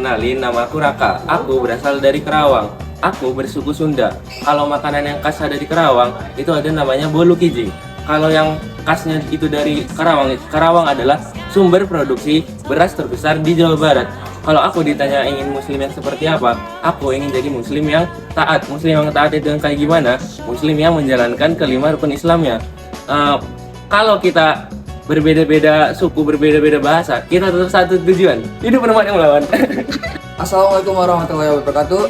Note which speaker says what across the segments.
Speaker 1: kenalin, nama aku Raka. Aku berasal dari Kerawang. Aku bersuku Sunda. Kalau makanan yang khas ada di Kerawang, itu ada namanya bolu kijing. Kalau yang khasnya itu dari Karawang, Karawang adalah sumber produksi beras terbesar di Jawa Barat. Kalau aku ditanya ingin muslim yang seperti apa, aku ingin jadi muslim yang taat. Muslim yang taat itu yang kayak gimana? Muslim yang menjalankan kelima rukun Islamnya. Kalau kita berbeda-beda suku, berbeda-beda bahasa, kita tetap satu tujuan, hidup umat yang melawan.
Speaker 2: Assalamualaikum warahmatullahi wabarakatuh.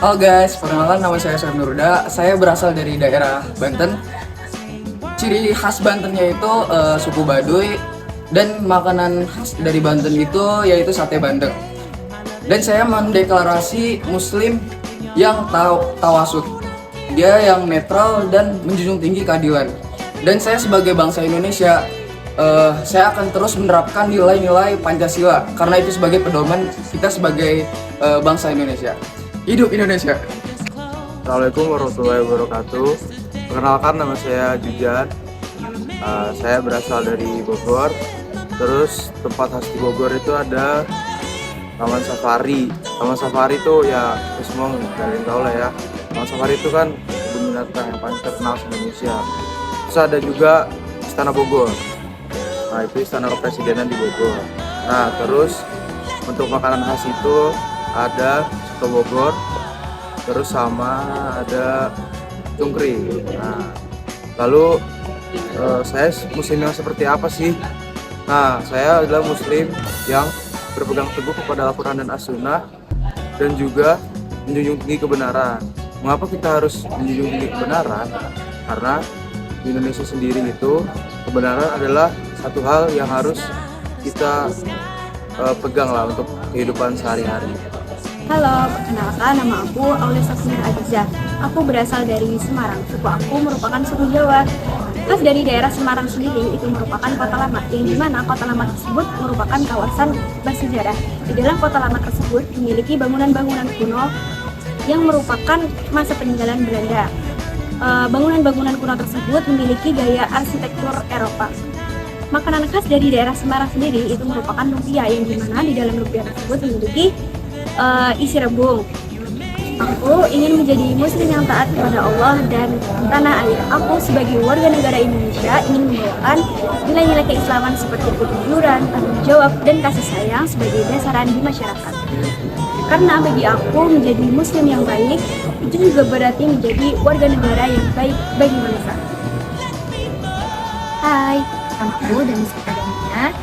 Speaker 2: Halo guys, perkenalkan nama saya Syarif Nurhuda. Saya berasal dari daerah Banten. Ciri khas Bantennya itu suku Baduy, dan makanan khas dari Banten itu yaitu sate bandeng. Dan saya mendeklarasi muslim yang tawasud. Dia yang netral dan menjunjung tinggi keadilan. Dan saya sebagai bangsa Indonesia, saya akan terus menerapkan nilai-nilai Pancasila karena itu sebagai pedoman kita sebagai bangsa Indonesia. Hidup Indonesia.
Speaker 3: Assalamualaikum warahmatullahi wabarakatuh. Perkenalkan, nama saya Jujan. Saya berasal dari Bogor. Terus tempat khas di Bogor itu ada Taman Safari. Taman Safari itu ya semua kalian tahu lah ya. Taman Safari itu kan kebun binatang yang paling terkenal di Indonesia. Terus ada juga Istana Bogor. Nah, itu Istana Kepresidenan di Bogor. Nah, terus untuk makanan khas itu ada soto Bogor, terus sama ada cungkring. Nah, lalu saya muslim yang seperti apa sih? Nah, saya adalah muslim yang berpegang teguh kepada Al-Quran dan As-Sunnah dan juga menjunjung tinggi kebenaran. Mengapa kita harus menjunjung tinggi kebenaran? Karena di Indonesia sendiri itu kebenaran adalah satu hal yang harus kita pegang lah untuk kehidupan sehari-hari.
Speaker 4: Halo, perkenalkan nama aku Aulia Safnir Adizah. Aku berasal dari Semarang. Suku aku merupakan suku Jawa. Khas dari daerah Semarang sendiri itu merupakan kota lama, yang dimana kota lama tersebut merupakan kawasan bersejarah. Di dalam kota lama tersebut memiliki bangunan-bangunan kuno yang merupakan masa peninggalan Belanda. Bangunan-bangunan kuno tersebut memiliki gaya arsitektur Eropa. Makanan khas dari daerah Semarang sendiri itu merupakan lumpia, yang dimana di dalam lumpia tersebut memiliki isi rebung. Aku ingin menjadi muslim yang taat kepada Allah dan tanah air. Aku sebagai warga negara Indonesia ingin membawakan nilai-nilai keislaman seperti kejujuran, tanggung jawab, dan kasih sayang sebagai dasaran di masyarakat. Karena bagi aku menjadi muslim yang baik itu juga berarti menjadi warga negara yang baik bagi bangsa.
Speaker 5: Hai, aku Denis Akademia,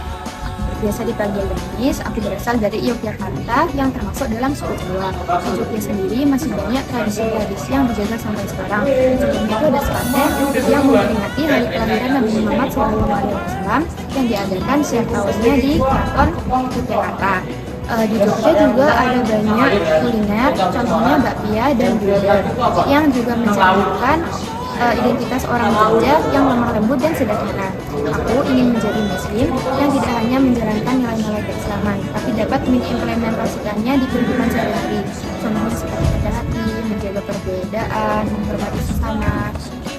Speaker 5: biasa dipanggil Denis. Aku berasal dari Yogyakarta yang termasuk dalam suku Jawa. Di Jogja sendiri masih banyak tradisi-tradisi yang dijaga sampai sekarang. Sebelumnya itu ada sate yang memperingati hari kelahiran Nabi Muhammad SAW yang diadakan setiap tahunnya di Keraton Yogyakarta. Di Jogja juga ada banyak kuliner, contohnya bakpia dan gudeg yang juga mencerminkan identitas orang Jogja yang lemah lembut dan sederhana. Aku ingin menjadi muslim yang tidak hanya menjalankan nilai-nilai keislaman, tapi dapat mengimplementasikannya di kehidupan sehari-hari. Contohnya seperti rendah hati, menjaga perbedaan, menghormati sesama,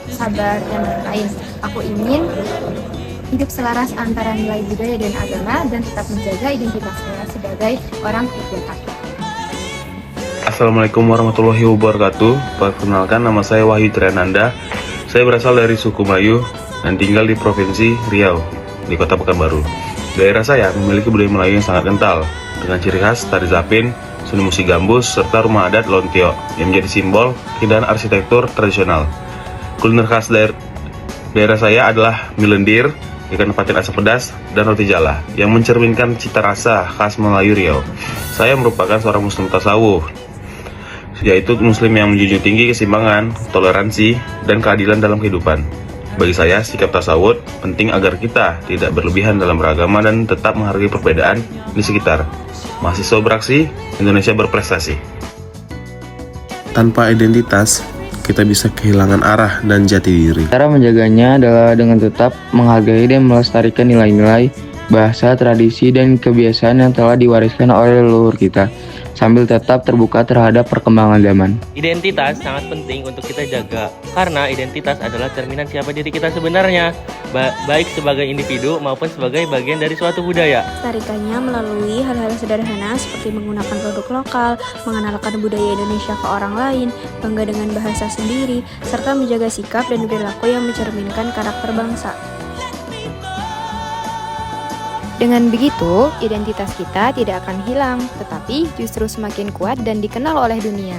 Speaker 5: sabar, dan lain-lain. Aku ingin hidup selaras antara nilai budaya dan agama dan tetap menjaga identitas saya sebagai orang Yogyakarta.
Speaker 6: Assalamualaikum warahmatullahi wabarakatuh. Perkenalkan, nama saya Wahyu Triananda. Saya berasal dari suku Melayu dan tinggal di Provinsi Riau, di Kota Pekanbaru. Daerah saya memiliki budaya Melayu yang sangat kental, dengan ciri khas tari zapin, seni musik gambus, serta rumah adat Lontio, yang menjadi simbol keindahan arsitektur tradisional. Kuliner khas daerah saya adalah mie lendir, ikan patin asam pedas, dan roti jala, yang mencerminkan cita rasa khas Melayu Riau. Saya merupakan seorang muslim tasawuf, yaitu muslim yang menjunjung tinggi keseimbangan, toleransi, dan keadilan dalam kehidupan. Bagi saya, sikap tasawuf penting agar kita tidak berlebihan dalam beragama dan tetap menghargai perbedaan di sekitar. Mahasiswa beraksi, Indonesia berprestasi.
Speaker 7: Tanpa identitas, kita bisa kehilangan arah dan jati diri.
Speaker 8: Cara menjaganya adalah dengan tetap menghargai dan melestarikan nilai-nilai, bahasa, tradisi, dan kebiasaan yang telah diwariskan oleh leluhur kita, sambil tetap terbuka terhadap perkembangan zaman.
Speaker 1: Identitas sangat penting untuk kita jaga, karena identitas adalah cerminan siapa diri kita sebenarnya. baik sebagai individu maupun sebagai bagian dari suatu budaya.
Speaker 4: Melestarikannya melalui hal-hal sederhana seperti menggunakan produk lokal, mengenalkan budaya Indonesia ke orang lain, bangga dengan bahasa sendiri, serta menjaga sikap dan perilaku yang mencerminkan karakter bangsa.
Speaker 5: Dengan begitu, identitas kita tidak akan hilang, tetapi justru semakin kuat dan dikenal oleh dunia.